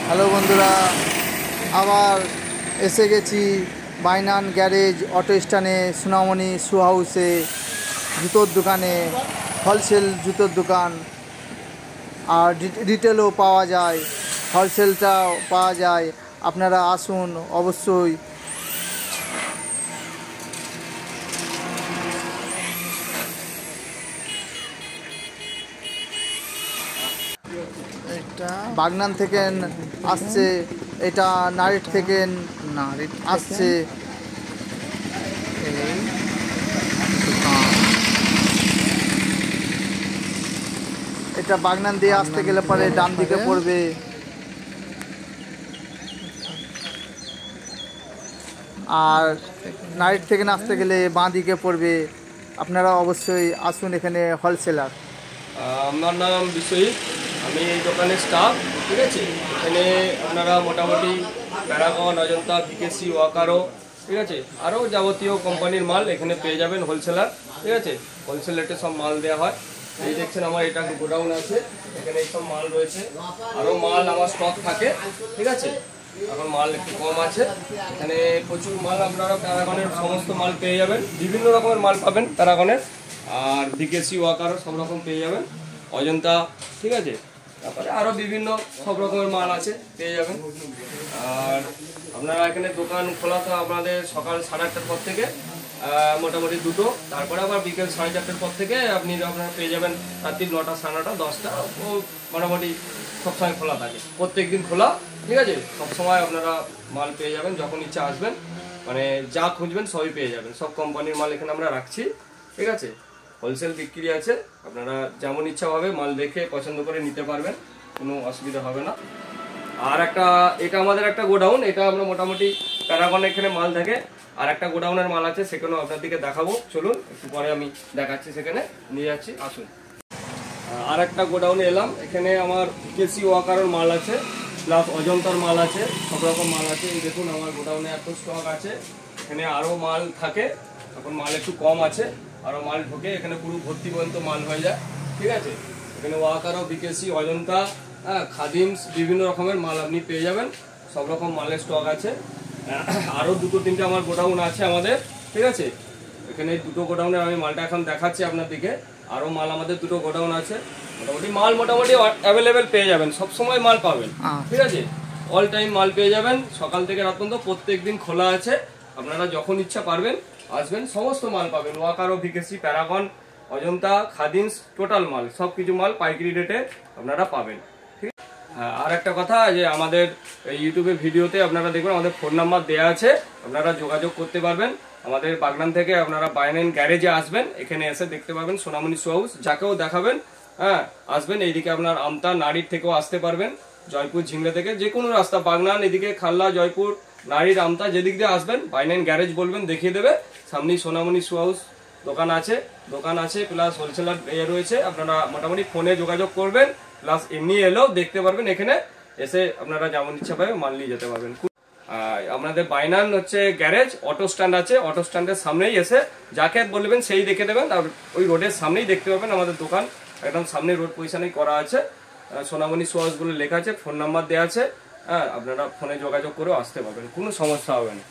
Hello বন্ধুরা, আবার এসে গেছি বাইনান গ্যারেজ অটো স্ট্যান্ডে সোনামণি শু হাউসে, জুতোর দোকানে, হোলসেল জুতোর দোকান। আর রিটেলও পাওয়া যায়, হোলসেলটাও পাওয়া যায়। আপনারা আসুন অবশ্যই। বাগনান থেকে আসছে, এটা নারিট থেকে আসছে। এটা বাগনান দিয়ে আসতে গেলে পরে ডান দিকে পড়বে। আর নারিট থেকে আসতে গেলে বাঁ দিকে পড়বে। আপনারা অবশ্যই আসুন, এখানে হোলসেলার। আমার নাম বিশ্বজিৎ, আমি এই দোকানের স্টাফ। ঠিক আছে, এখানে আপনারা মোটামুটি প্যারাগন, অজন্তা, ভিকেসি, ওয়াকারো, ঠিক আছে, আরও যাবতীয় কোম্পানির মাল এখানে পেয়ে যাবেন হোলসেলার। ঠিক আছে, হোলসেল রেটে সব মাল দেওয়া হয়। এই দেখছেন আমার এটা গোডাউন আছে, এখানে এই সব মাল রয়েছে। আরও মাল আমার স্টক থাকে। ঠিক আছে, এখন মাল একটু কম আছে। এখানে প্রচুর মাল, আপনারা প্যারাগনের সমস্ত মাল পেয়ে যাবেন, বিভিন্ন রকমের মাল পাবেন প্যারাগনের। আর ভিকেসি, ওয়াকারও সব রকম পেয়ে যাবেন, অজন্তা, ঠিক আছে, তারপরে আরও বিভিন্ন সব রকমের মাল আছে, পেয়ে যাবেন। আর আপনারা এখানে দোকান খোলা তো আপনাদের সকাল 8:30টার পর থেকে মোটামুটি 2টো, তারপরে আবার বিকেল 4:30টার পর থেকে আপনারা পেয়ে যাবেন রাত্রি 9টা, 9:30, 10টা। ও মোটামুটি সবসময় খোলা থাকে, প্রত্যেক দিন খোলা। ঠিক আছে, সবসময় আপনারা মাল পেয়ে যাবেন, যখন ইচ্ছা আসবেন, মানে যা খুঁজবেন সবই পেয়ে যাবেন। সব কোম্পানির মাল এখানে আমরা রাখছি। ঠিক আছে, হোলসেল বিক্রি আছে, আপনারা যেমন ইচ্ছা হবে মাল দেখে পছন্দ করে নিতে পারবেন, কোনো অসুবিধা হবে না। আর এটা আমাদের একটা গোডাউন, এটা আমরা মোটামুটি প্যারাগন এখানে মাল থাকে। আর একটা গোডাউনের মাল আছে, সেখানেও আপনাদেরকে দেখাবো, চলুন একটু পরে আমি দেখাচ্ছি, সেখানে নিয়ে যাচ্ছি, আসুন। আর একটা গোডাউনে এলাম, এখানে আমার ভিকেসি, ওয়াকারোর মাল আছে, প্লাস অজন্তার মাল আছে, সব রকম মাল আছে। এই দেখুন আমার গোডাউনে এত স্টক আছে, এখানে আরও মাল থাকে, এখন মাল একটু কম আছে, আরও মাল ঢোকে, এখানে পুরো ভর্তি পর্যন্ত মাল হয়ে যায়। ঠিক আছে, এখানে ওয়াকারো, ভিকেসি, অজন্তা, খাদিমস, বিভিন্ন রকমের মাল আপনি পেয়ে যাবেন, সব রকম মালের স্টক আছে। আরও 2-3টে আমার গোডাউন আছে আমাদের। ঠিক আছে, এখানে 2টো গোডাউনের আমি মালটা এখন দেখাচ্ছি আপনাদেরকে। আরও মাল আমাদের 2টো গোডাউন আছে, মোটামুটি মাল মোটামুটি অ্যাভেলেবেল পেয়ে যাবেন, সবসময় মাল পাবেন। ঠিক আছে, অল টাইম মাল পেয়ে যাবেন, সকাল থেকে রাত পর্যন্ত প্রত্যেক দিন খোলা আছে। আপনারা যখন ইচ্ছা পারবেন আসবেন, সমস্ত মাল পাবেন, ওয়াকারো, ভিকেসি, প্যারাগন, অজন্তা, খাদিমস, টোটাল মাল, সব কিছু মাল পাইকারি রেটে আপনারা পাবেন। ঠিক আছে, হ্যাঁ, আর একটা কথা, যে আমাদের ইউটিউবে ভিডিওতে আপনারা দেখবেন আমাদের ফোন নাম্বার দেওয়া আছে, আপনারা যোগাযোগ করতে পারবেন। আমাদের বাগনান থেকে আপনারা বাইনান গ্যারেজে আসবেন, এখানে এসে দেখতে পাবেন সোনামণি শু হাউস, যাকেও দেখাবেন। হ্যাঁ, আসবেন, এইদিকে আপনার আমতা, নাড়ির থেকেও আসতে পারবেন, জয়পুর, ঝিংড়ে থেকে যে কোনো রাস্তা, বাগনান এদিকে খাল্লা, জয়পুর, নাড়ির, আমতা, যেদিক দিয়ে আসবেন বাইনান গ্যারেজ বলবেন, দেখিয়ে দেবে। সামনেই সোনামণি শু হাউস দোকান আছে, প্লাস হোলসেলার রয়েছে। আপনারা মোটামুটি ফোনে যোগাযোগ করবেন, প্লাস এমনি এলেও দেখতে পারবেন, এখানে এসে আপনারা যেমন ইচ্ছা পাবে মাল নিয়ে যেতে পারবেন। আপনাদের বাইনান হচ্ছে গ্যারেজ, অটো স্ট্যান্ড আছে, অটো স্ট্যান্ডের সামনেই এসে যাকে বলবেন সেই দেখে দেবেন। আর ওই রোডের সামনেই দেখতে পাবেন আমাদের দোকান, একদম সামনে রোড পজিশনেই করা আছে, সোনামণি শু হাউস বলে লেখা আছে, ফোন নাম্বার দেওয়া আছে। হ্যাঁ, আপনারা ফোনে যোগাযোগ করেও আসতে পারবেন, কোনো সমস্যা হবে না।